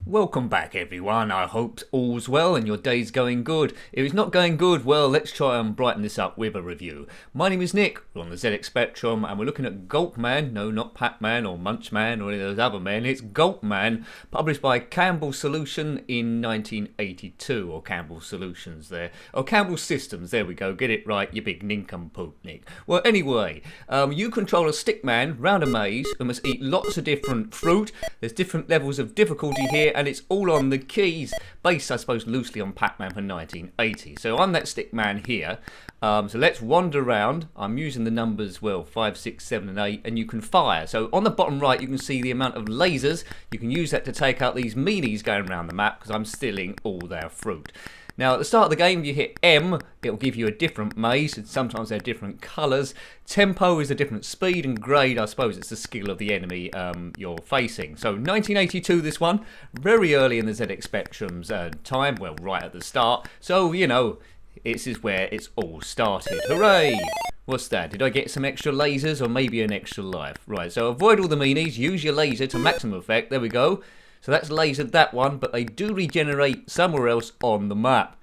Welcome back everyone, I hope all's well and your day's going good. If it's not going good, well, let's try and brighten this up with a review. My name is Nick, we're on the ZXspectrum and we're looking at Gulp Man, no not Pac-Man or Munchman or any of those other men, it's Gulp Man, published by Campbell Solution in 1982, or Campbell Solutions there, or Campbell Systems, there we go, get it right, you big nincompoop Nick. Well anyway, you control a stick man round a maze who must eat lots of different fruit, there's different levels of difficulty here, and it's all on the keys, based I suppose loosely on Pac-Man from 1980. So I'm that stick man here, so let's wander around. I'm using the numbers, well, 5, 6, 7 and 8, and you can fire. So on the bottom right you can see the amount of lasers. You can use that to take out these meanies going around the map, because I'm stealing all their fruit. Now at the start of the game, if you hit M, it'll give you a different maze, and sometimes they're different colours. Tempo is a different speed, and grade, I suppose it's the skill of the enemy you're facing. So 1982 this one, very early in the ZXspectrum's time, well right at the start, so you know, this is where it's all started. Hooray! What's that? Did I get some extra lasers or maybe an extra life? Right, so avoid all the meanies, use your laser to maximum effect, there we go. So that's lasered that one, but they do regenerate somewhere else on the map.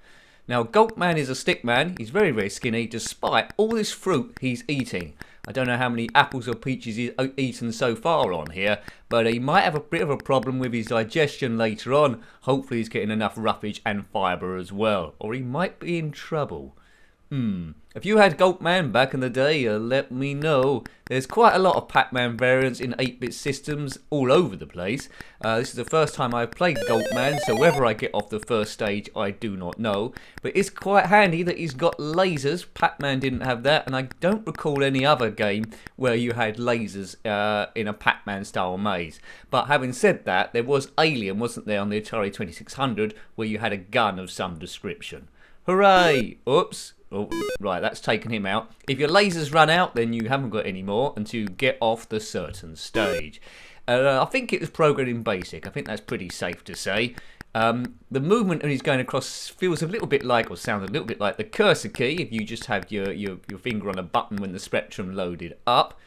Now, Gulp Man is a stick man. He's very, very skinny, despite all this fruit he's eating. I don't know how many apples or peaches he's eaten so far on here, but he might have a bit of a problem with his digestion later on. Hopefully he's getting enough roughage and fibre as well, or he might be in trouble. If you had Gulp Man back in the day, let me know. There's quite a lot of Pac-Man variants in 8-bit systems all over the place. This is the first time I've played Gulp Man, so whether I get off the first stage I do not know. But it's quite handy that he's got lasers. Pac-Man didn't have that, and I don't recall any other game where you had lasers in a Pac-Man style maze. But having said that, there was Alien, wasn't there, on the Atari 2600, where you had a gun of some description. Hooray! Oops. Oh, right, that's taken him out. If your lasers run out, then you haven't got any more until you get off the certain stage. I think it was programmed in BASIC. I think that's pretty safe to say. The movement when he's going across feels a little bit like, or sounds a little bit like the cursor key, if you just have your finger on a button when the Spectrum loaded up.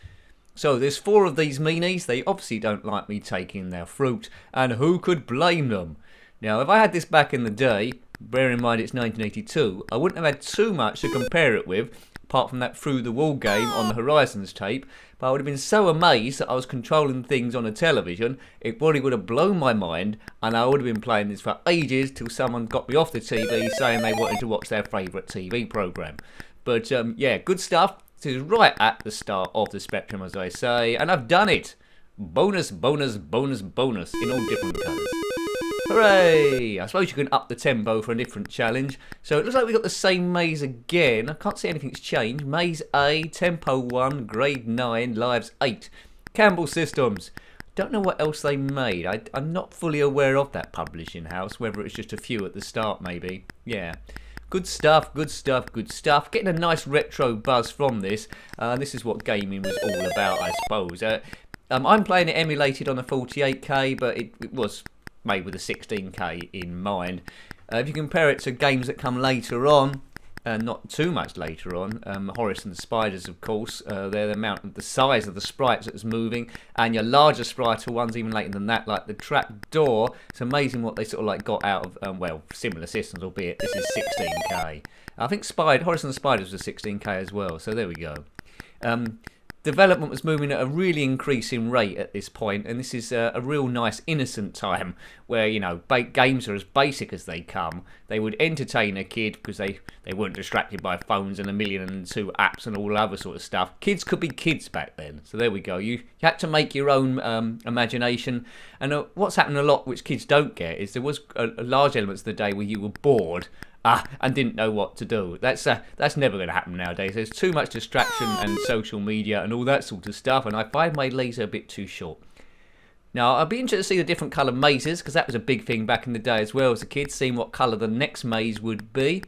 So there's 4 of these meanies. They obviously don't like me taking their fruit, and who could blame them? Now, if I had this back in the day, bear in mind it's 1982, I wouldn't have had too much to compare it with, apart from that Through the Wall game on the Horizons tape, but I would have been so amazed that I was controlling things on a television, it probably would have blown my mind, and I would have been playing this for ages till someone got me off the TV saying they wanted to watch their favourite TV programme. But yeah, good stuff. This is right at the start of the Spectrum, as I say, and I've done it! Bonus, bonus, bonus, bonus, in all different colours. Hooray! I suppose you can up the tempo for a different challenge. So it looks like we've got the same maze again. I can't see anything's changed. Maze A, tempo 1, grade 9, lives 8. Campbell Systems. Don't know what else they made. I'm not fully aware of that publishing house, whether it's just a few at the start maybe. Yeah. Good stuff, good stuff, good stuff. Getting a nice retro buzz from this. This is what gaming was all about, I suppose. I'm playing it emulated on a 48K, but it was made with a 16K in mind. If you compare it to games that come later on, not too much later on, Horace and the Spiders, of course, they're the amount of the size of the sprites that was moving, and your larger sprite ones even later than that, like the trap door. It's amazing what they sort of like got out of well, similar systems, albeit this is 16K. I think Horace and the Spiders was 16K as well, so there we go. Development was moving at a really increasing rate at this point, and this is a real nice innocent time where, you know, games are as basic as they come. They would entertain a kid because they weren't distracted by phones and 1,000,002 apps and all other sort of stuff. Kids could be kids back then, so there we go. You had to make your own imagination, and what's happened a lot which kids don't get is there was a large elements of the day where you were bored and didn't know what to do. That's never going to happen nowadays. There's too much distraction and social media and all that sort of stuff, and I find my laser a bit too short. Now, I'd be interested to see the different colour mazes, because that was a big thing back in the day as well as a kid, seeing what colour the next maze would be.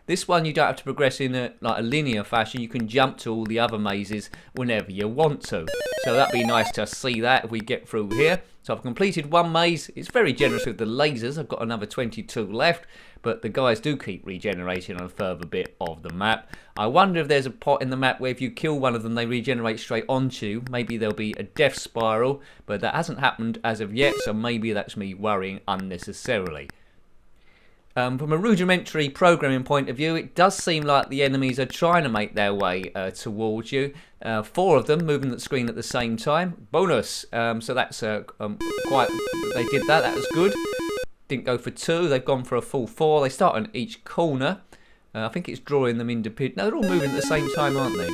This one you don't have to progress in a linear fashion. You can jump to all the other mazes whenever you want to. So that'd be nice to see that if we get through here. So I've completed one maze. It's very generous with the lasers. I've got another 22 left. but the guys do keep regenerating on a further bit of the map. I wonder if there's a pot in the map where if you kill one of them, they regenerate straight onto you. Maybe there'll be a death spiral, but that hasn't happened as of yet, so maybe that's me worrying unnecessarily. From a rudimentary programming point of view, it does seem like the enemies are trying to make their way towards you. 4 of them moving the screen at the same time. Bonus! So that's quite... They did that, that was good. Didn't go for 2, they've gone for a full 4. They start on each corner. I think it's drawing them into... No, they're all moving at the same time, aren't they?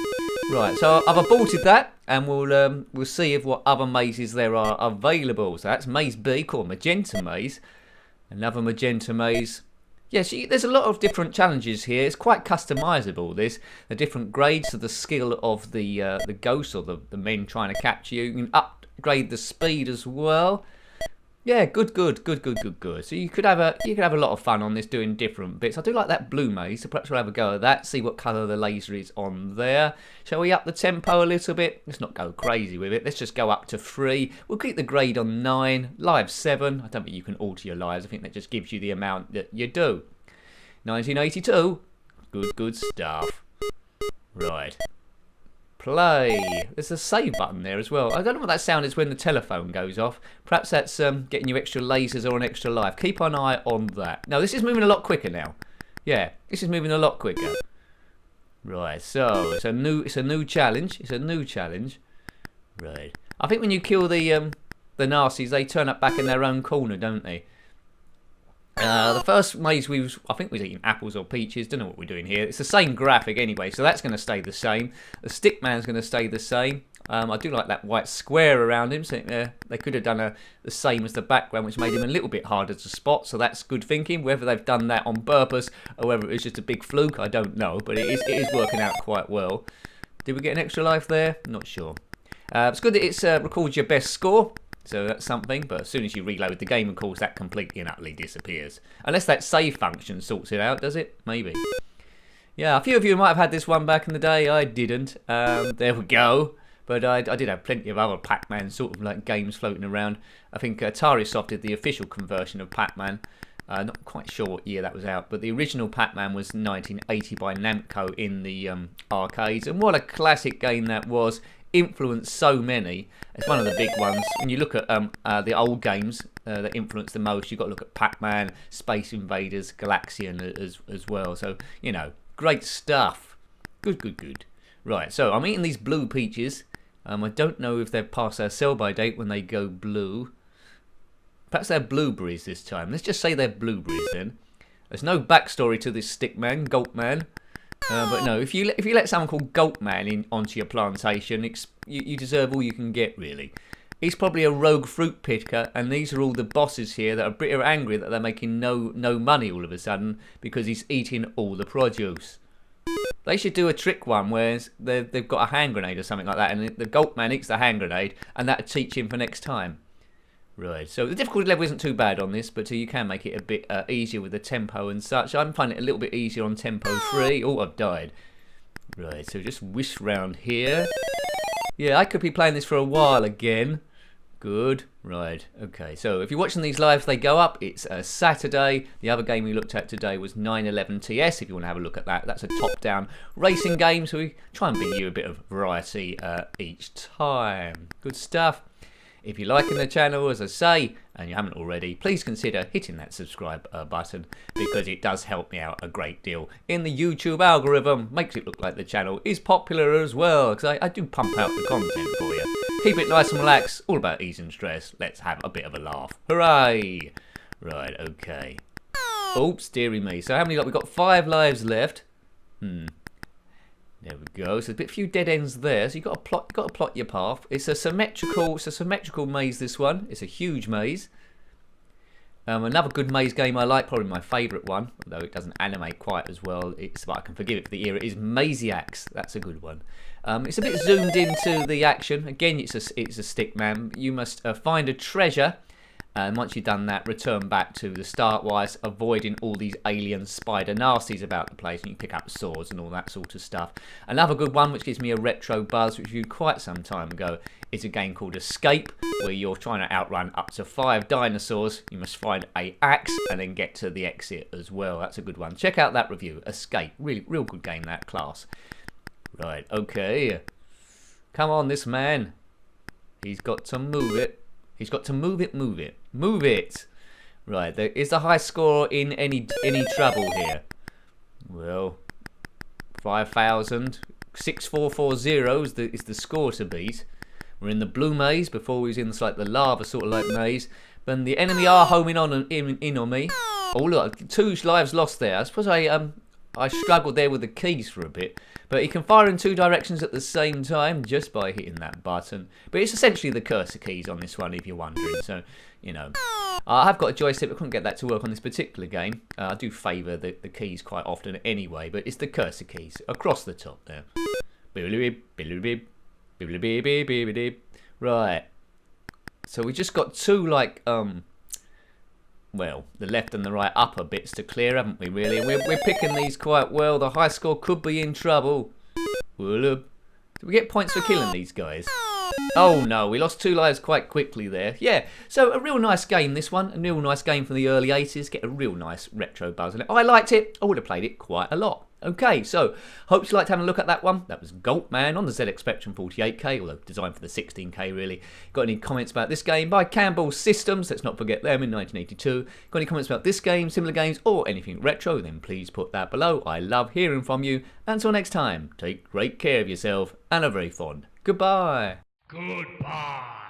Right, so I've aborted that, and we'll see if what other mazes there are available. So that's Maze B, called Magenta Maze. Another Magenta Maze. Yes, there's a lot of different challenges here. It's quite customisable, this. The different grades of the skill of the ghosts, or the men trying to capture you. You can upgrade the speed as well. Yeah, good. So you could have a lot of fun on this doing different bits. I do like that blue maze, so perhaps we'll have a go at that, see what colour the laser is on there. Shall we up the tempo a little bit? Let's not go crazy with it. Let's just go up to 3. We'll keep the grade on 9. Live 7. I don't think you can alter your lives. I think that just gives you the amount that you do. 1982. Good stuff. Right. Play. There's a save button there as well. I don't know what that sound is when the telephone goes off. Perhaps that's getting you extra lasers or an extra life. Keep an eye on that. No, this is moving a lot quicker now. Yeah, this is moving a lot quicker. Right, so it's a new challenge. It's a new challenge. Right. I think when you kill the nasties, they turn up back in their own corner, don't they? The first maze I think we was eating apples or peaches. Don't know what we're doing here. It's the same graphic anyway, so that's going to stay the same. The stickman's going to stay the same. I do like that white square around him. So they could have done the same as the background, which made him a little bit harder to spot. So that's good thinking. Whether they've done that on purpose or whether it was just a big fluke, I don't know. But it is working out quite well. Did we get an extra life there? Not sure. It's good that it records your best score. So that's something, but as soon as you reload the game, of course, that completely and utterly disappears. Unless that save function sorts it out, does it? Maybe. Yeah, a few of you might have had this one back in the day. I didn't. There we go. But I did have plenty of other Pac-Man sort of like games floating around. I think Atari Soft did the official conversion of Pac-Man. Not quite sure what year that was out, but the original Pac-Man was 1980 by Namco in the arcades. And what a classic game that was. Influenced so many. It's one of the big ones. When you look at the old games that influenced the most, you've got to look at Pac-Man, Space Invaders, Galaxian as well. So, you know, great stuff. Good. Right, so I'm eating these blue peaches. I don't know if they've passed their sell-by date when they go blue. Perhaps they're blueberries this time. Let's just say they're blueberries then. There's no backstory to this stickman, Gulp Man. But no, if you let someone called Gulp Man onto your plantation, you deserve all you can get, really. He's probably a rogue fruit picker, and these are all the bosses here that are a bit angry that they're making no money all of a sudden because he's eating all the produce. They should do a trick one where they've got a hand grenade or something like that, and the Gulp Man eats the hand grenade, and that'll teach him for next time. Right, so the difficulty level isn't too bad on this, but you can make it a bit easier with the tempo and such. I'm finding it a little bit easier on tempo 3. Oh, I've died. Right, so just whisk round here. Yeah, I could be playing this for a while again. Good. Right, okay, so if you're watching these live, they go up. It's Saturday. The other game we looked at today was 911 TS, if you want to have a look at that. That's a top-down racing game, so we try and bring you a bit of variety each time. Good stuff. If you're liking the channel, as I say, and you haven't already, please consider hitting that subscribe button because it does help me out a great deal in the YouTube algorithm. Makes it look like the channel is popular as well because I do pump out the content for you. Keep it nice and relaxed, all about ease and stress. Let's have a bit of a laugh. Hooray! Right, okay. Oops, dearie me. So how many got? We've got 5 lives left. There we go. So a bit few dead ends there. So you've got to plot your path. It's a symmetrical maze. This one. It's a huge maze. Another good maze game I like, probably my favourite one, although it doesn't animate quite as well. But I can forgive it for the era. Is Maziacs. That's a good one. It's a bit zoomed into the action. Again, it's a stick man. You must find a treasure And once you've done that, return back to the start whilst avoiding all these alien spider nasties about the place. And you can pick up swords and all that sort of stuff. Another good one, which gives me a retro buzz, which we reviewed quite some time ago, is a game called Escape, where you're trying to outrun up to 5 dinosaurs. You must find a axe and then get to the exit as well. That's a good one. Check out that review. Escape. Really, real good game, that class. Right, okay. Come on, this man. He's got to move it. He's got to move it, move it. Move it! Right, is the high score in any trouble here? Well, 5,000. 6440 is the score to beat. We're in the blue maze. Before we was in like the lava sort of like maze. Then the enemy are homing in on me. Oh look, 2 lives lost there. I suppose I struggled there with the keys for a bit. But you can fire in 2 directions at the same time just by hitting that button. But it's essentially the cursor keys on this one if you're wondering. So, you know. I have got a joystick, but couldn't get that to work on this particular game. I do favour the keys quite often anyway. But it's the cursor keys across the top there. Right. So we just got 2 like, well, the left and the right upper bits to clear, haven't we, really? We're picking these quite well. The high score could be in trouble. Do we get points for killing these guys? Oh, no, we lost 2 lives quite quickly there. Yeah, so a real nice game, this one. A real nice game from the early 80s. Get a real nice retro buzz in it. I liked it. I would have played it quite a lot. Okay, so hope you liked having a look at that one. That was Gulp Man on the ZXspectrum 48K, although designed for the 16K really. Got any comments about this game by Campbell Systems? Let's not forget them in 1982. Got any comments about this game, similar games, or anything retro? Then please put that below. I love hearing from you. Until next time, take great care of yourself and are very fond. Goodbye. Goodbye.